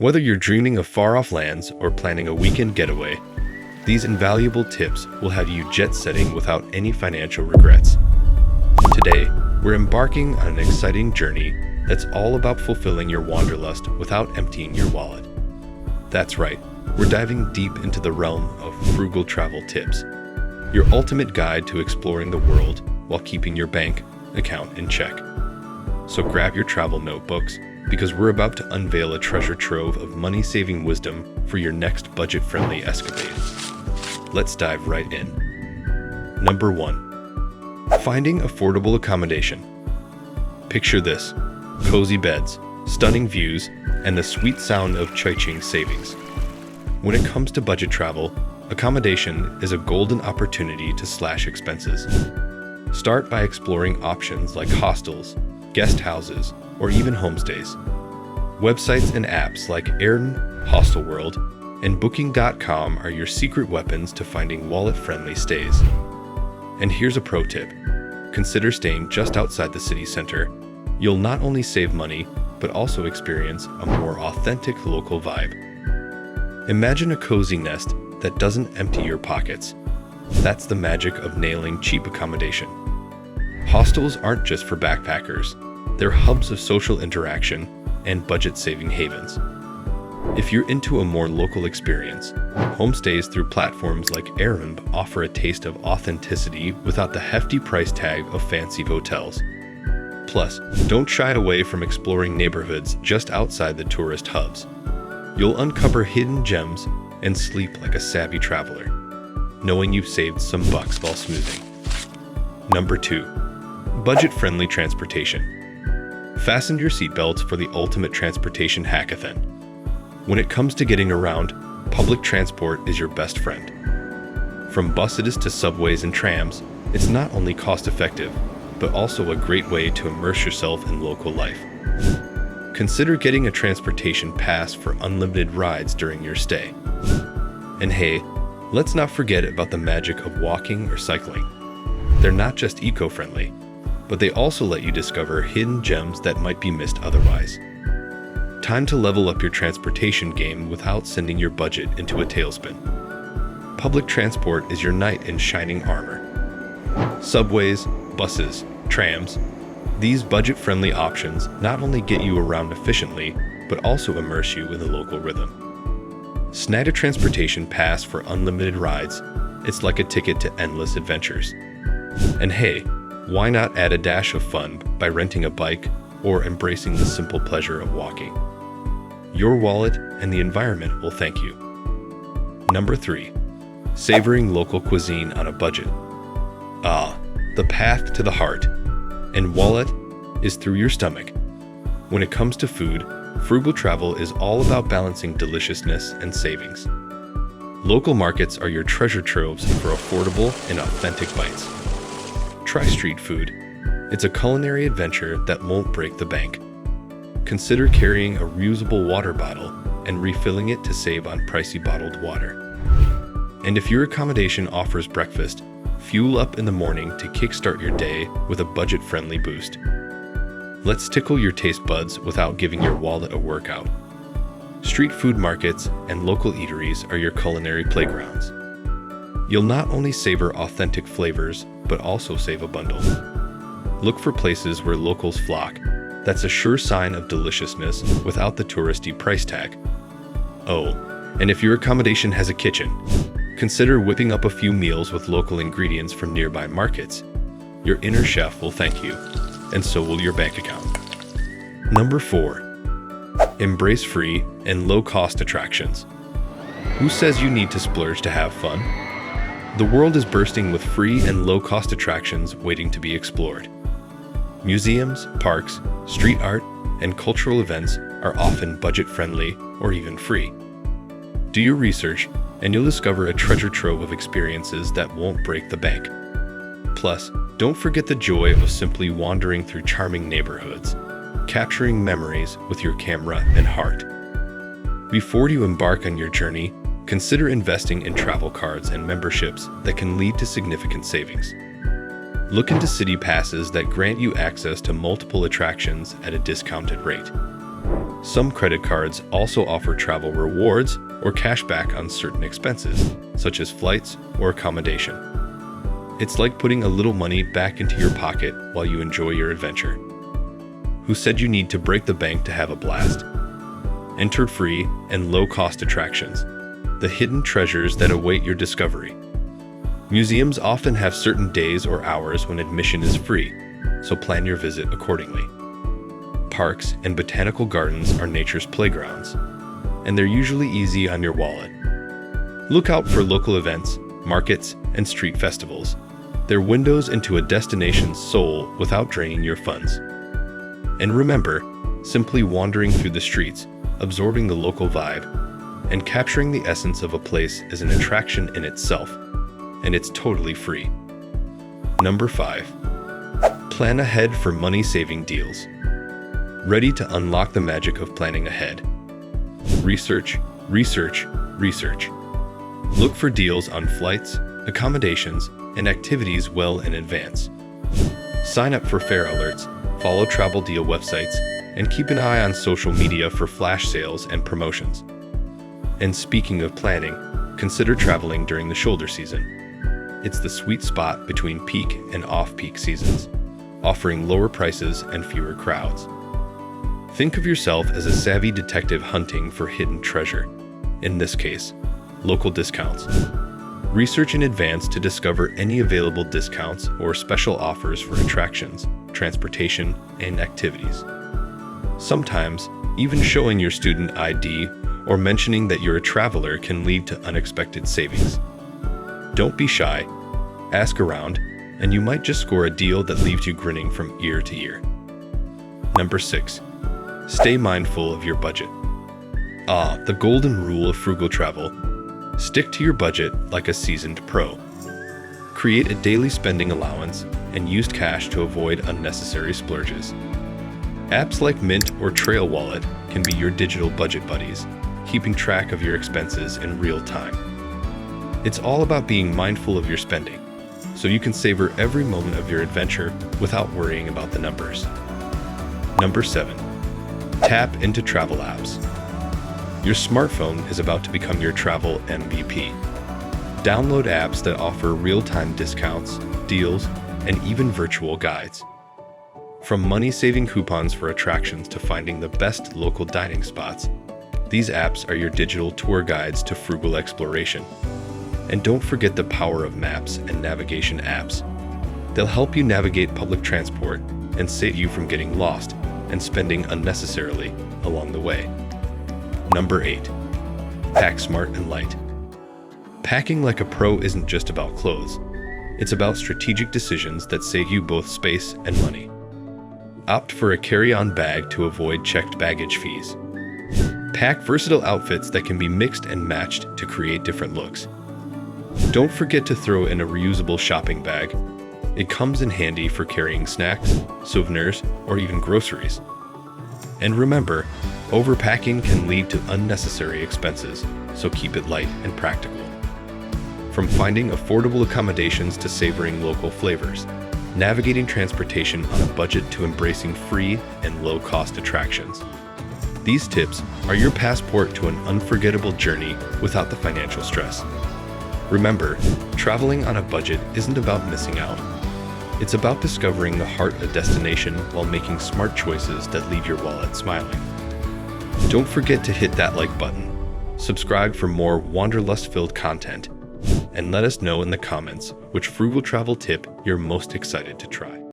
Whether you're dreaming of far-off lands or planning a weekend getaway, these invaluable tips will have you jet-setting without any financial regrets. Today, we're embarking on an exciting journey that's all about fulfilling your wanderlust without emptying your wallet. That's right, we're diving deep into the realm of frugal travel tips, your ultimate guide to exploring the world while keeping your bank account in check. So grab your travel notebooks, because we're about to unveil a treasure trove of money-saving wisdom for your next budget-friendly escapade. Let's dive right in. Number 1. Finding affordable accommodation. Picture this: cozy beds, stunning views, and the sweet sound of cha-ching savings. When it comes to budget travel, accommodation is a golden opportunity to slash expenses. Start by exploring options like hostels, guest houses, or even homestays. Websites and apps like Airbnb, Hostelworld, and Booking.com are your secret weapons to finding wallet-friendly stays. And here's a pro tip: consider staying just outside the city center. You'll not only save money, but also experience a more authentic local vibe. Imagine a cozy nest that doesn't empty your pockets. That's the magic of nailing cheap accommodation. Hostels aren't just for backpackers. They're hubs of social interaction and budget-saving havens. If you're into a more local experience, homestays through platforms like Airbnb offer a taste of authenticity without the hefty price tag of fancy hotels. Plus, don't shy away from exploring neighborhoods just outside the tourist hubs. You'll uncover hidden gems and sleep like a savvy traveler, knowing you've saved some bucks while snoozing. Number 2. Budget-friendly transportation. Fasten your seatbelts for the ultimate transportation hackathon. When it comes to getting around, public transport is your best friend. From buses to subways and trams, it's not only cost-effective, but also a great way to immerse yourself in local life. Consider getting a transportation pass for unlimited rides during your stay. And hey, let's not forget about the magic of walking or cycling. They're not just eco-friendly, but they also let you discover hidden gems that might be missed otherwise. Time to level up your transportation game without sending your budget into a tailspin. Public transport is your knight in shining armor. Subways, buses, trams, these budget-friendly options not only get you around efficiently, but also immerse you in the local rhythm. Snag a transportation pass for unlimited rides. It's like a ticket to endless adventures. And hey, why not add a dash of fun by renting a bike or embracing the simple pleasure of walking? Your wallet and the environment will thank you. Number 3. Savoring local cuisine on a budget. The path to the heart and wallet is through your stomach. When it comes to food, frugal travel is all about balancing deliciousness and savings. Local markets are your treasure troves for affordable and authentic bites. Try street food. It's a culinary adventure that won't break the bank. Consider carrying a reusable water bottle and refilling it to save on pricey bottled water. And if your accommodation offers breakfast, fuel up in the morning to kickstart your day with a budget-friendly boost. Let's tickle your taste buds without giving your wallet a workout. Street food markets and local eateries are your culinary playgrounds. You'll not only savor authentic flavors, but also save a bundle. Look for places where locals flock. That's a sure sign of deliciousness without the touristy price tag. Oh, and if your accommodation has a kitchen, consider whipping up a few meals with local ingredients from nearby markets. Your inner chef will thank you, and so will your bank account. Number 4. Embrace free and low-cost attractions. Who says you need to splurge to have fun? The world is bursting with free and low-cost attractions waiting to be explored. Museums, parks, street art, and cultural events are often budget-friendly or even free. Do your research, and you'll discover a treasure trove of experiences that won't break the bank. Plus, don't forget the joy of simply wandering through charming neighborhoods, capturing memories with your camera and heart. Before you embark on your journey, consider investing in travel cards and memberships that can lead to significant savings. Look into city passes that grant you access to multiple attractions at a discounted rate. Some credit cards also offer travel rewards or cashback on certain expenses, such as flights or accommodation. It's like putting a little money back into your pocket while you enjoy your adventure. Who said you need to break the bank to have a blast? Enter free and low-cost attractions, the hidden treasures that await your discovery. Museums often have certain days or hours when admission is free, so plan your visit accordingly. Parks and botanical gardens are nature's playgrounds, and they're usually easy on your wallet. Look out for local events, markets, and street festivals. They're windows into a destination's soul without draining your funds. And remember, simply wandering through the streets, absorbing the local vibe, and capturing the essence of a place is an attraction in itself, and it's totally free. Number 5. Plan ahead for money-saving deals. Ready to unlock the magic of planning ahead? Research, research, research. Look for deals on flights, accommodations, and activities well in advance. Sign up for fare alerts, follow travel deal websites, and keep an eye on social media for flash sales and promotions. And speaking of planning, consider traveling during the shoulder season. It's the sweet spot between peak and off-peak seasons, offering lower prices and fewer crowds. Think of yourself as a savvy detective hunting for hidden treasure. In this case, local discounts. Research in advance to discover any available discounts or special offers for attractions, transportation, and activities. Sometimes, even showing your student ID or mentioning that you're a traveler can lead to unexpected savings. Don't be shy, ask around, and you might just score a deal that leaves you grinning from ear to ear. Number 6. Stay mindful of your budget. The golden rule of frugal travel. Stick to your budget like a seasoned pro. Create a daily spending allowance and use cash to avoid unnecessary splurges. Apps like Mint or Trail Wallet can be your digital budget buddies, keeping track of your expenses in real time. It's all about being mindful of your spending, so you can savor every moment of your adventure without worrying about the numbers. Number 7. Tap into travel apps. Your smartphone is about to become your travel MVP. Download apps that offer real-time discounts, deals, and even virtual guides. From money-saving coupons for attractions to finding the best local dining spots, these apps are your digital tour guides to frugal exploration. And don't forget the power of maps and navigation apps. They'll help you navigate public transport and save you from getting lost and spending unnecessarily along the way. Number 8. Pack smart and light. Packing like a pro isn't just about clothes. It's about strategic decisions that save you both space and money. Opt for a carry-on bag to avoid checked baggage fees. Pack versatile outfits that can be mixed and matched to create different looks. Don't forget to throw in a reusable shopping bag. It comes in handy for carrying snacks, souvenirs, or even groceries. And remember, overpacking can lead to unnecessary expenses, so keep it light and practical. From finding affordable accommodations to savoring local flavors, navigating transportation on a budget to embracing free and low-cost attractions. These tips are your passport to an unforgettable journey without the financial stress. Remember, traveling on a budget isn't about missing out. It's about discovering the heart of a destination while making smart choices that leave your wallet smiling. Don't forget to hit that like button, subscribe for more Wanderlust-filled content, and let us know in the comments which frugal travel tip you're most excited to try.